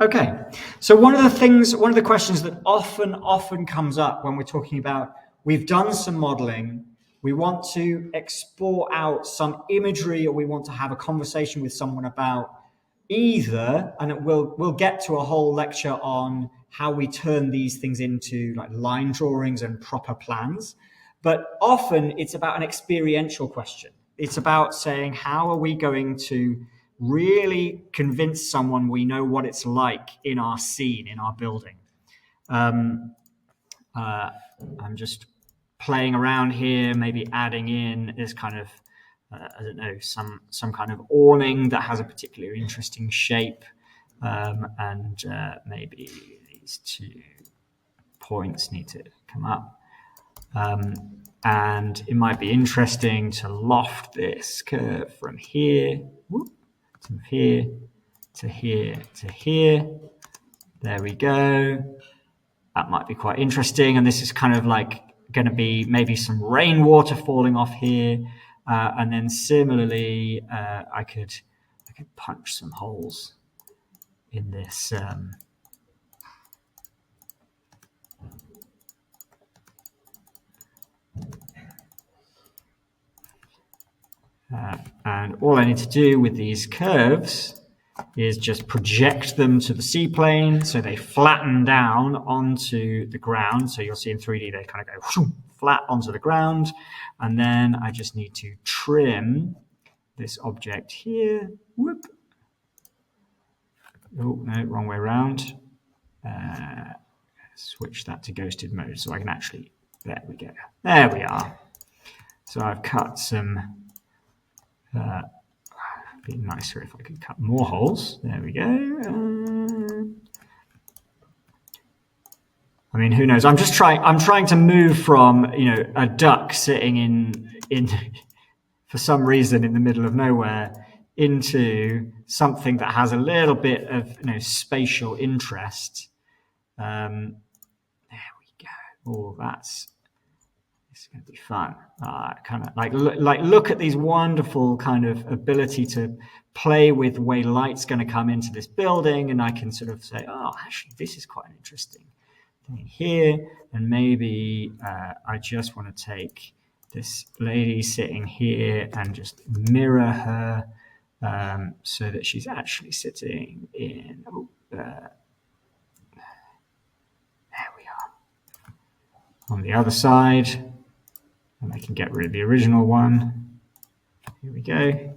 Okay, so one of the questions that often comes up when we're talking about, we've done some modeling, we want to export out some imagery, or we want to have a conversation with someone about either, and we'll get to a whole lecture on how we turn these things into like line drawings and proper plans. But often it's about an experiential question. It's about saying, how are we going to really convince someone we know what it's like in our scene, in our building? I'm just playing around here, maybe adding in this kind of, I don't know, some kind of awning that has a particularly interesting shape, and maybe these 2 points need to come up. And it might be interesting to loft this curve from here, to here, to here, to here. There we go. That might be quite interesting. And this is kind of like going to be maybe some rainwater falling off here. And then similarly, I could punch some holes in this. And all I need to do with these curves is just project them to the C-plane so they flatten down onto the ground. So you'll see in 3D they kind of go flat onto the ground. And then I just need to trim this object here. Whoop. Oh, no, wrong way around. Switch that to ghosted mode so I can actually, there we go. There we are. So I've cut some, it'd be nicer if I could cut more holes. There we go. I mean, who knows? I'm trying to move from, a duck sitting in for some reason in the middle of nowhere into something that has a little bit of, spatial interest. There we go. Oh, it's going to be fun. Kind of like look at these wonderful kind of ability to play with the way light's going to come into this building, and I can sort of say, oh, actually, this is quite an interesting thing here, and maybe I just want to take this lady sitting here and just mirror her so that she's actually sitting in. There we are. On the other side. And I can get rid of the original one. Here we go.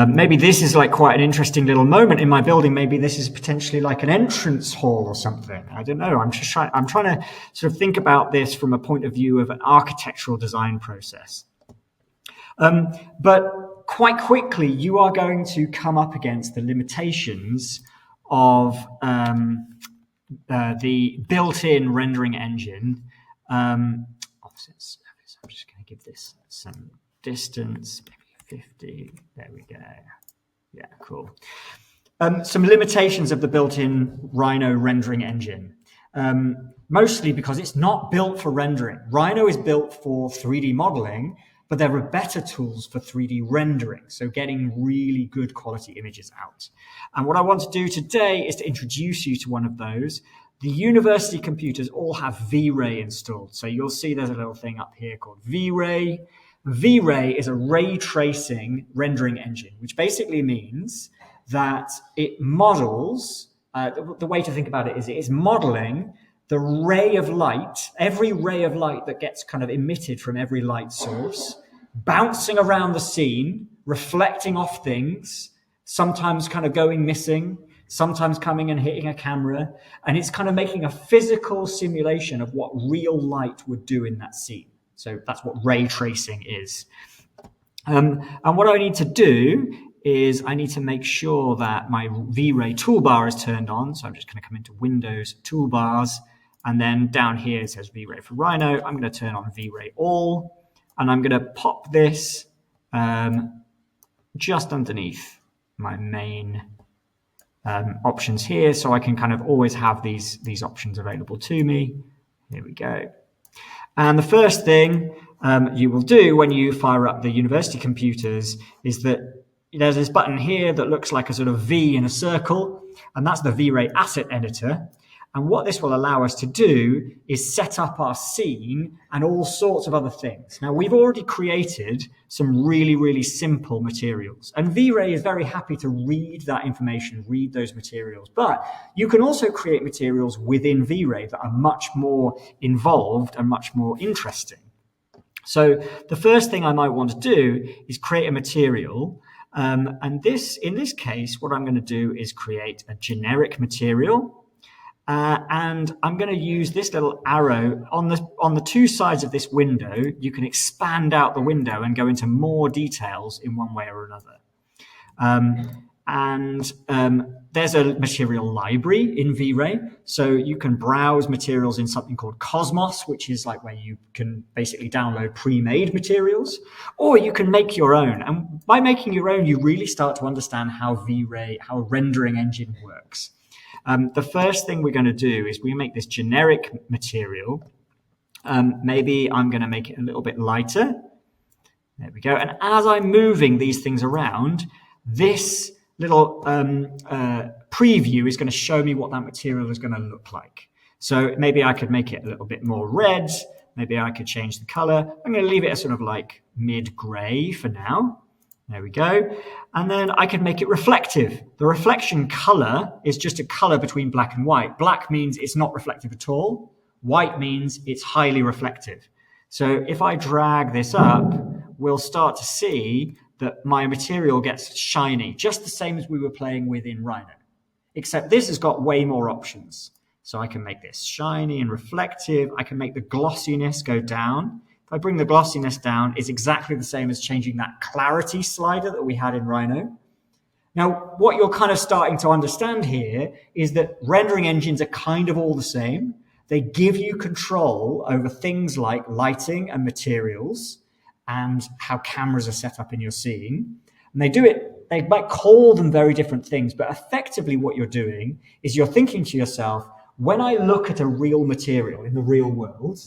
Maybe this is like quite an interesting little moment in my building. Maybe this is potentially like an entrance hall or something. I don't know. I'm trying to sort of think about this from a point of view of an architectural design process. But quite quickly, you are going to come up against the limitations of the built-in rendering engine. Offset surface. I'm just going to give this some distance, maybe 50. There we go. Yeah, cool. Some limitations of the built-in Rhino rendering engine. Mostly because it's not built for rendering. Rhino is built for 3D modeling, but there are better tools for 3D rendering, so getting really good quality images out. And what I want to do today is to introduce you to one of those. The university computers all have V-Ray installed. So you'll see there's a little thing up here called V-Ray. V-Ray is a ray tracing rendering engine, which basically means that it models, the way to think about it is it is modeling the ray of light, every ray of light that gets kind of emitted from every light source, bouncing around the scene, reflecting off things, sometimes kind of going missing, sometimes coming and hitting a camera, and it's kind of making a physical simulation of what real light would do in that scene. So that's what ray tracing is. And what I need to do is I need to make sure that my V-Ray toolbar is turned on. So I'm just going to come into Windows, Toolbars, and then down here it says V-Ray for Rhino. I'm going to turn on V-Ray All, and I'm going to pop this just underneath my main options here, so I can kind of always have these options available to me. Here we go. And the first thing you will do when you fire up the university computers is that there's this button here that looks like a sort of V in a circle, and that's the V-Ray asset editor. And what this will allow us to do is set up our scene and all sorts of other things. Now, we've already created some really, really simple materials. And V-Ray is very happy to read that information, read those materials. But you can also create materials within V-Ray that are much more involved and much more interesting. So the first thing I might want to do is create a material. And in this case, what I'm going to do is create a generic material. And I'm going to use this little arrow on the two sides of this window. You can expand out the window and go into more details in one way or another. There's a material library in V-Ray, so you can browse materials in something called Cosmos, which is like where you can basically download pre-made materials, or you can make your own. And by making your own, you really start to understand how V-Ray, how a rendering engine works. The first thing we're going to do is we make this generic material. Maybe I'm going to make it a little bit lighter. There we go. And as I'm moving these things around, this little preview is going to show me what that material is going to look like. So maybe I could make it a little bit more red. Maybe I could change the color. I'm going to leave it as sort of like mid-gray for now. There we go. And then I could make it reflective. The reflection color is just a color between black and white. Black means it's not reflective at all. White means it's highly reflective. So if I drag this up, we'll start to see that my material gets shiny, just the same as we were playing with in Rhino. Except this has got way more options. So I can make this shiny and reflective. I can make the glossiness go down. If I bring the glossiness down, it's exactly the same as changing that clarity slider that we had in Rhino. Now, what you're kind of starting to understand here is that rendering engines are kind of all the same. They give you control over things like lighting and materials and how cameras are set up in your scene. And they might call them very different things, but effectively what you're doing is you're thinking to yourself, when I look at a real material in the real world,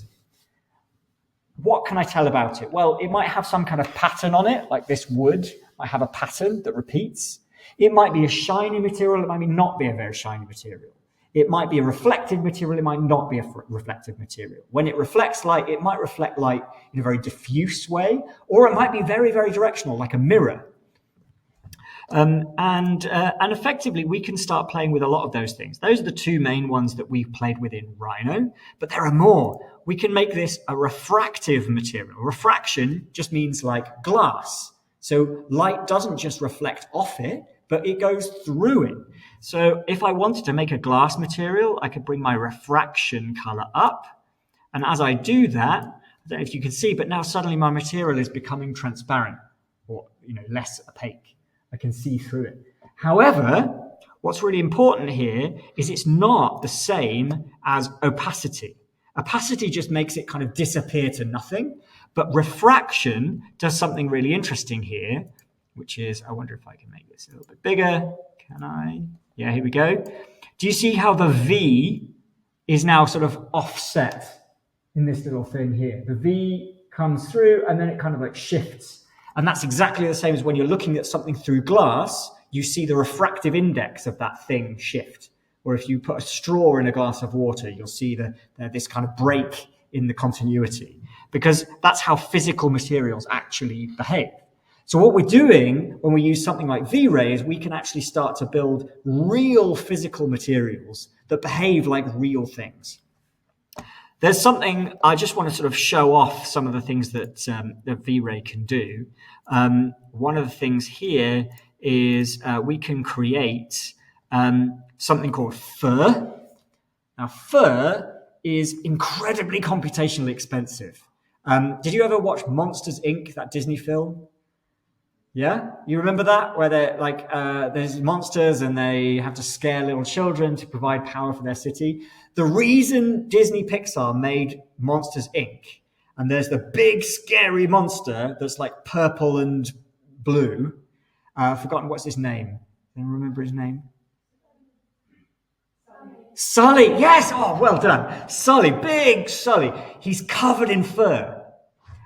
what can I tell about it? Well, it might have some kind of pattern on it, like this wood might have a pattern that repeats. It might be a shiny material, it might not be a very shiny material. It might be a reflective material, it might not be a reflective material. When it reflects light, it might reflect light in a very diffuse way, or it might be very, very directional, like a mirror. And effectively, we can start playing with a lot of those things. Those are the two main ones that we've played with in Rhino, but there are more. We can make this a refractive material. Refraction just means like glass. So light doesn't just reflect off it, but it goes through it. So if I wanted to make a glass material, I could bring my refraction color up. And as I do that, I don't know if you can see, but now suddenly my material is becoming transparent or less opaque. I can see through it. However, what's really important here is it's not the same as opacity. Opacity just makes it kind of disappear to nothing. But refraction does something really interesting here, which is, I wonder if I can make this a little bit bigger. Can I? Yeah, here we go. Do you see how the V is now sort of offset in this little thing here? The V comes through and then it kind of like shifts. And that's exactly the same as when you're looking at something through glass, you see the refractive index of that thing shift. Or if you put a straw in a glass of water, you'll see this kind of break in the continuity, because that's how physical materials actually behave. So what we're doing when we use something like V-Ray is we can actually start to build real physical materials that behave like real things. There's something I just want to sort of show off some of the things that V-Ray can do. One of the things here is we can create something called fur. Now, fur is incredibly computationally expensive. Did you ever watch Monsters, Inc., that Disney film? Yeah? You remember that? Where they're like, there's monsters and they have to scare little children to provide power for their city. The reason Disney Pixar made Monsters, Inc., and there's the big scary monster that's like purple and blue. I've forgotten what's his name. Anyone remember his name? Sully. Yes. Oh, well done. Sully. Big Sully. He's covered in fur.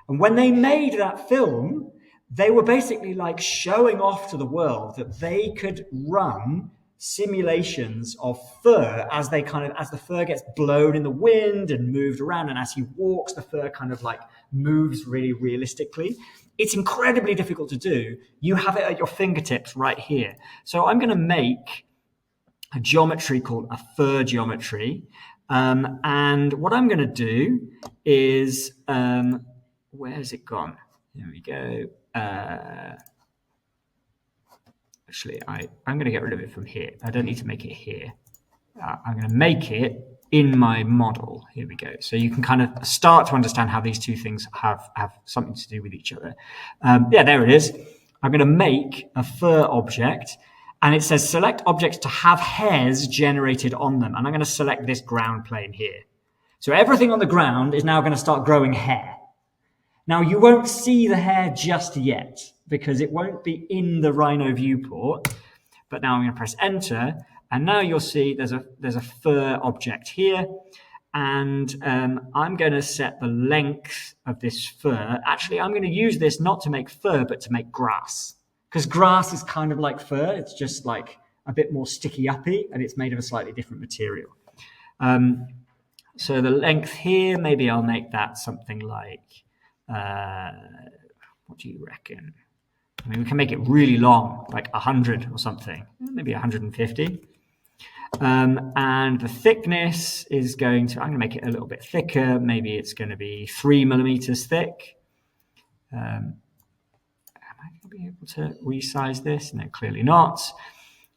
And when they made that film, they were basically like showing off to the world that they could run simulations of fur as the fur gets blown in the wind and moved around, and as he walks the fur kind of like moves really realistically. It's incredibly difficult to do. You have it at your fingertips right here. So I'm going to make a geometry called a fur geometry, and what I'm going to do is where's it gone? Here we go. Actually, I'm going to get rid of it from here. I don't need to make it here. I'm going to make it in my model. Here we go. So you can kind of start to understand how these two things have something to do with each other. Yeah, there it is. I'm going to make a fur object, and it says select objects to have hairs generated on them. And I'm going to select this ground plane here. So everything on the ground is now going to start growing hair. Now, you won't see the hair just yet because it won't be in the Rhino viewport. But now I'm going to press enter, and now you'll see there's a fur object here, and I'm going to set the length of this fur. Actually, I'm going to use this not to make fur, but to make grass, because grass is kind of like fur. It's just like a bit more sticky-uppy, and it's made of a slightly different material. So the length here, maybe I'll make that something like, what do you reckon? I mean, we can make it really long, like 100 or something, maybe 150. And the thickness is I'm going to make it a little bit thicker. Maybe it's going to be 3 millimeters thick. Am I going to be able to resize this? No, clearly not.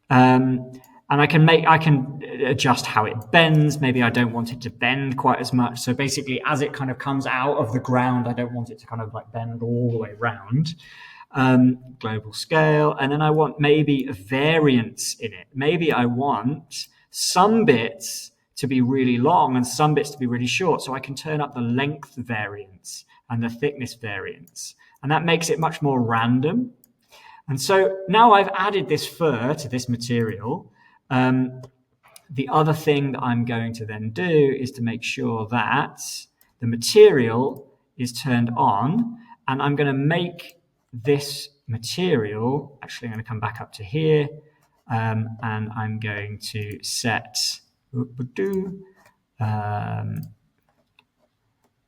And I can adjust how it bends. Maybe I don't want it to bend quite as much. So basically, as it kind of comes out of the ground, I don't want it to kind of like bend all the way around. Global scale. And then I want maybe a variance in it. Maybe I want some bits to be really long and some bits to be really short. So I can turn up the length variance and the thickness variance. And that makes it much more random. And so now I've added this fur to this material. The other thing that I'm going to then do is to make sure that the material is turned on, and I'm going to make this material, actually I'm going to come back up to here, and I'm going to set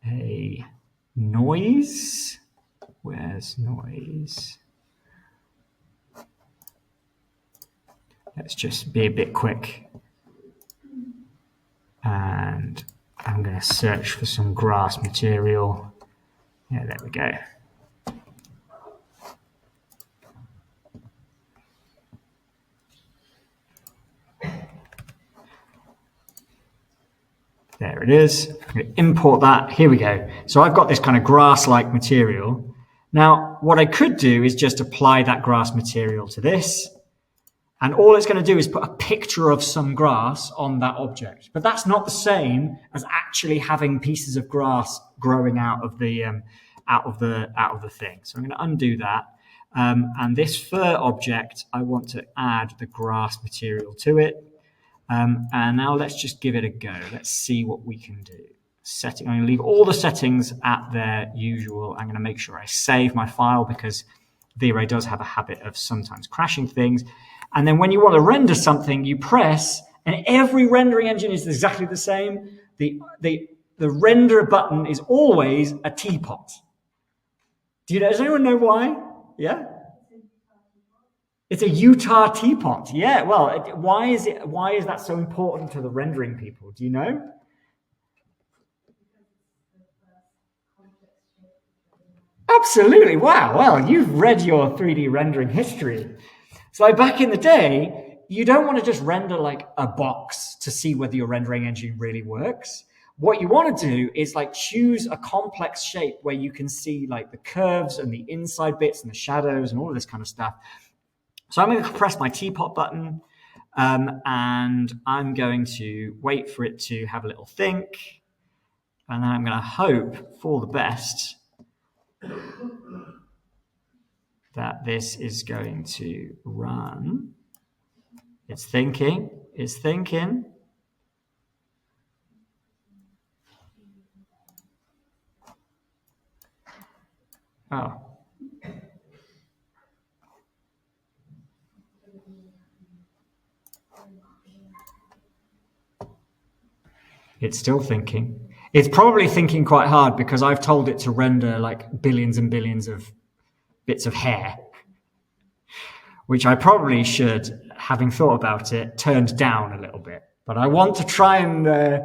a noise. Where's noise? Let's just be a bit quick. And I'm going to search for some grass material. Yeah, there we go. There it is. I'm going to import that. Here we go. So I've got this kind of grass-like material. Now, what I could do is just apply that grass material to this. And all it's going to do is put a picture of some grass on that object. But that's not the same as actually having pieces of grass growing out of the thing. So I'm going to undo that. And this fur object, I want to add the grass material to it. And now let's just give it a go. Let's see what we can do. I'm going to leave all the settings at their usual. I'm going to make sure I save my file because V-Ray does have a habit of sometimes crashing things. And then when you want to render something, you press, and every rendering engine is exactly the same. The render button is always a teapot. Does anyone know why? Yeah? It's a Utah teapot. Yeah, well, why is that so important to the rendering people? Do you know? Absolutely. Wow. Well, you've read your 3D rendering history. So back in the day, you don't want to just render like a box to see whether your rendering engine really works. What you want to do is like choose a complex shape where you can see like the curves and the inside bits and the shadows and all of this kind of stuff. So I'm going to press my teapot button, and I'm going to wait for it to have a little think. And then I'm going to hope for the best that this is going to run. It's thinking. Oh. It's still thinking. It's probably thinking quite hard because I've told it to render like billions and billions of bits of hair, which I probably should, having thought about it, turned down a little bit. But I want to try and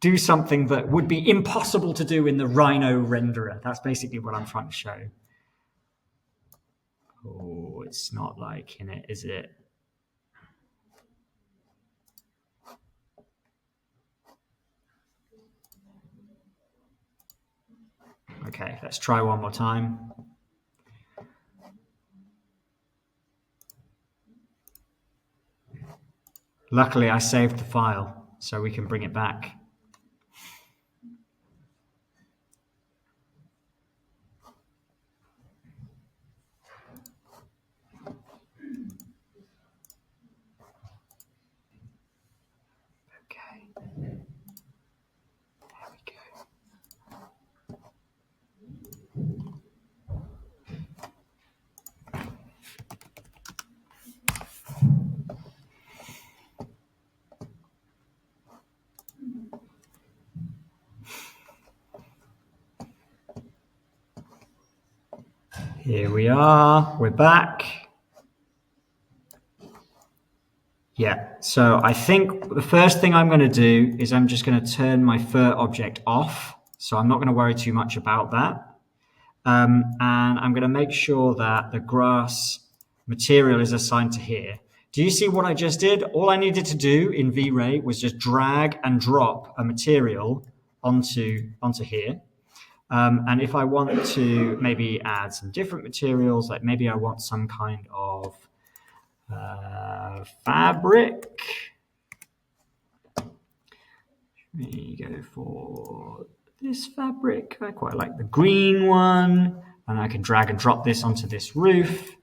do something that would be impossible to do in the Rhino renderer. That's basically what I'm trying to show. Oh, it's not liking it, is it? Okay, let's try one more time. Luckily, I saved the file, so we can bring it back. Okay. There we go. Here we are, we're back. Yeah, so I think the first thing I'm going to do is I'm just going to turn my fur object off. So I'm not going to worry too much about that. And I'm going to make sure that the grass material is assigned to here. Do you see what I just did? All I needed to do in V-Ray was just drag and drop a material onto here. And if I want to maybe add some different materials, like maybe I want some kind of fabric. We go for this fabric. I quite like the green one. And I can drag and drop this onto this roof.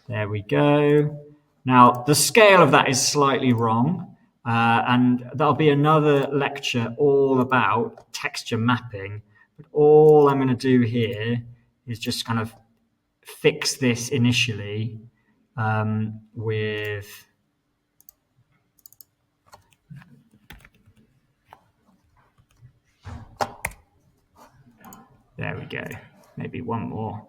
There we go. Now, the scale of that is slightly wrong. And there'll be another lecture all about texture mapping. But all I'm going to do here is just kind of fix this initially with... There we go. Maybe one more.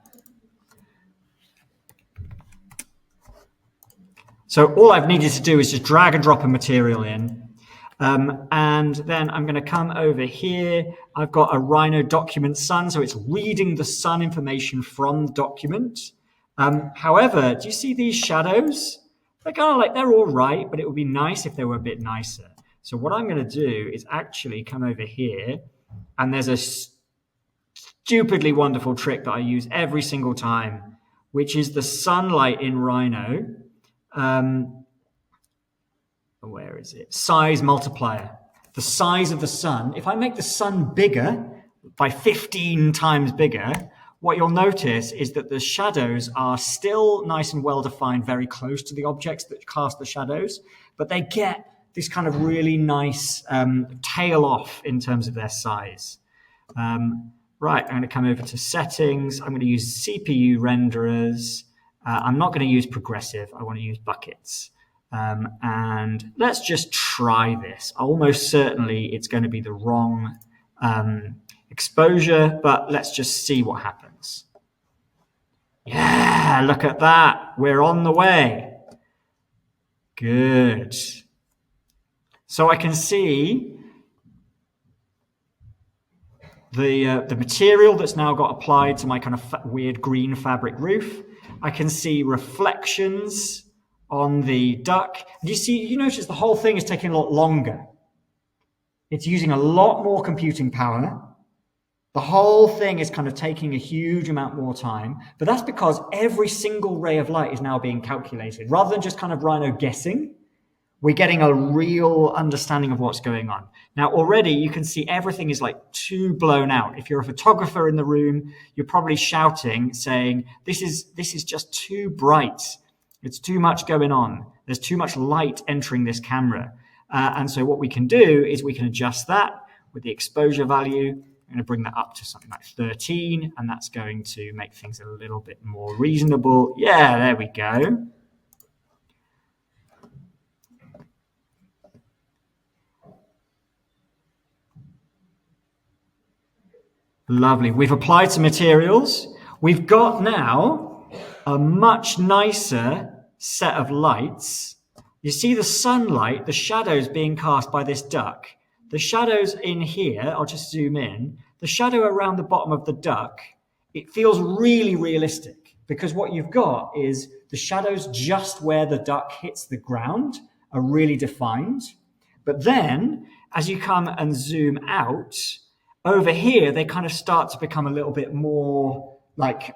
So all I've needed to do is just drag and drop a material in. And then I'm going to come over here. I've got a Rhino document sun, so it's reading the sun information from the document. However, do you see these shadows? They're kind of like, they're all right, but it would be nice if they were a bit nicer. So what I'm going to do is actually come over here, and there's a stupidly wonderful trick that I use every single time, which is the sunlight in Rhino. Where is it? Size multiplier. The size of the sun. If I make the sun bigger, by 15 times bigger, what you'll notice is that the shadows are still nice and well defined, very close to the objects that cast the shadows, but they get this kind of really nice tail off in terms of their size. Right, I'm going to come over to settings. I'm going to use CPU renderers. I'm not going to use progressive. I want to use buckets. And let's just try this. Almost certainly it's going to be the wrong exposure, but let's just see what happens. Yeah, look at that. We're on the way. Good. So I can see the material that's now got applied to my kind of weird green fabric roof. I can see reflections on the duck. You notice the whole thing is taking a lot longer. It's using a lot more computing power. The whole thing is kind of taking a huge amount more time, but that's because every single ray of light is now being calculated. Rather than just kind of Rhino guessing, we're getting a real understanding of what's going on. Now, already you can see everything is like too blown out. If you're a photographer in the room, you're probably shouting, saying, this is just too bright. It's too much going on. There's too much light entering this camera. And so what we can do is we can adjust that with the exposure value. I'm going to bring that up to something like 13, and that's going to make things a little bit more reasonable. Yeah, there we go. Lovely. We've applied some materials. We've got now a much nicer set of lights. You see the sunlight, the shadows being cast by this duck. The shadows in here, I'll just zoom in. The shadow around the bottom of the duck, it feels really realistic because what you've got is the shadows just where the duck hits the ground are really defined. But then as you come and zoom out, over here, they kind of start to become a little bit more like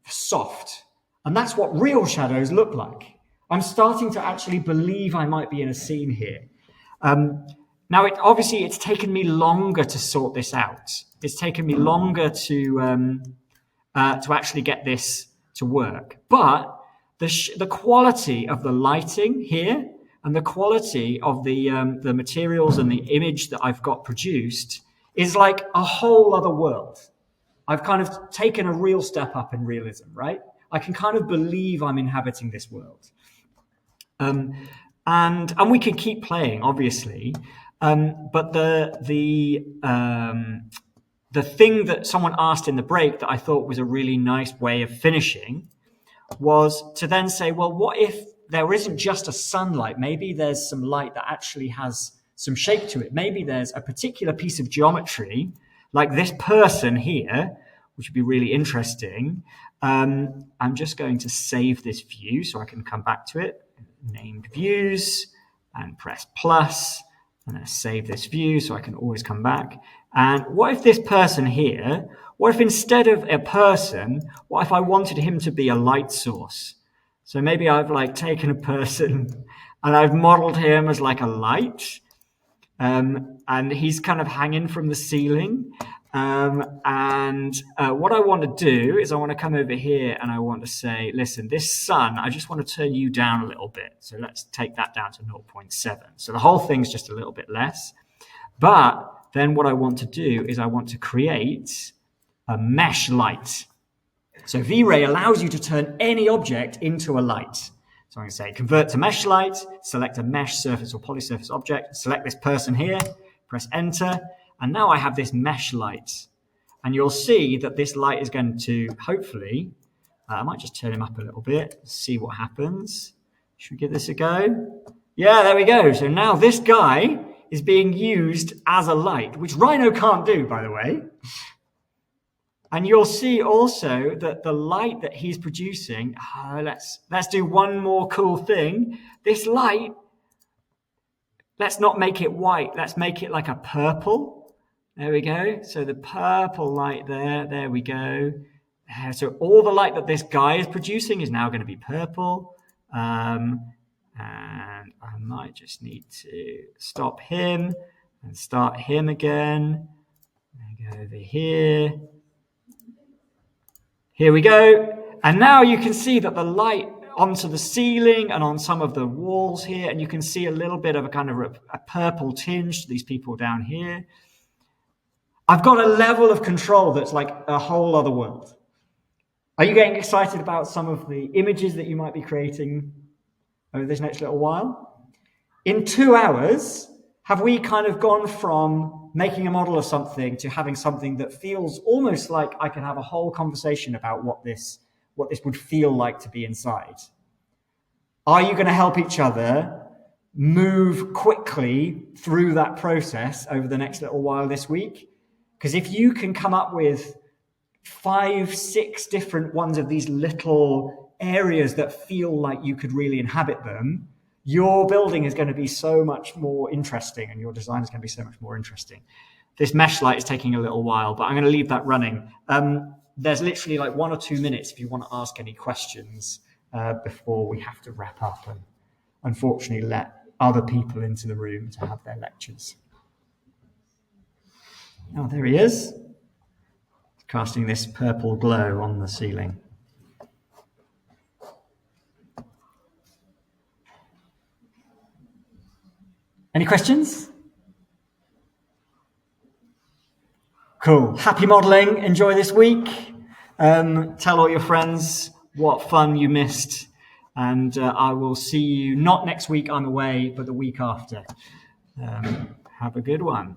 soft. And that's what real shadows look like. I'm starting to actually believe I might be in a scene here. Now, obviously, it's taken me longer to sort this out. It's taken me longer to actually get this to work. But the quality of the lighting here and the quality of the materials and the image that I've got produced is like a whole other world. I've kind of taken a real step up in realism, right? I can kind of believe I'm inhabiting this world. And we can keep playing, obviously. But the thing that someone asked in the break that I thought was a really nice way of finishing was to then say, well, what if there isn't just a sunlight? Maybe there's some light that actually has some shape to it. Maybe there's a particular piece of geometry, like this person here, which would be really interesting. I'm just going to save this view so I can come back to it. Named views and press plus. I'm going to save this view so I can always come back. And what if this person here, what if instead of a person, what if I wanted him to be a light source? So maybe I've like taken a person and I've modeled him as like a light. And he's kind of hanging from the ceiling. What I want to do is I want to come over here and I want to say, listen, this sun, I just want to turn you down a little bit. So let's take that down to 0.7. So the whole thing's just a little bit less. But then what I want to do is I want to create a mesh light. So V-Ray allows you to turn any object into a light. So I'm going to say convert to mesh light, select a mesh surface or polysurface object, select this person here, press enter, and now I have this mesh light. And you'll see that this light is going to, hopefully, I might just turn him up a little bit, see what happens. Should we give this a go? Yeah, there we go. So now this guy is being used as a light, which Rhino can't do, by the way. And you'll see also that the light that he's producing, let's do one more cool thing. This light, let's not make it white. Let's make it like a purple. There we go. So the purple light there we go. So all the light that this guy is producing is now going to be purple. And I might just need to stop him and start him again. Go over here. Here we go. And now you can see that the light onto the ceiling and on some of the walls here, and you can see a little bit of a kind of a purple tinge to these people down here. I've got a level of control that's like a whole other world. Are you getting excited about some of the images that you might be creating over this next little while? In 2 hours, have we kind of gone from making a model of something to having something that feels almost like I can have a whole conversation about what this would feel like to be inside? Are you going to help each other move quickly through that process over the next little while this week? Because if you can come up with 5, 6 different ones of these little areas that feel like you could really inhabit them, your building is going to be so much more interesting and your design is going to be so much more interesting. This mesh light is taking a little while, but I'm going to leave that running. There's literally like 1 or 2 minutes if you want to ask any questions before we have to wrap up and unfortunately let other people into the room to have their lectures. Oh, there he is, casting this purple glow on the ceiling. Any questions? Cool. Happy modeling. Enjoy this week. Tell all your friends what fun you missed. And I will see you not next week, I'm away, but the week after. Have a good one.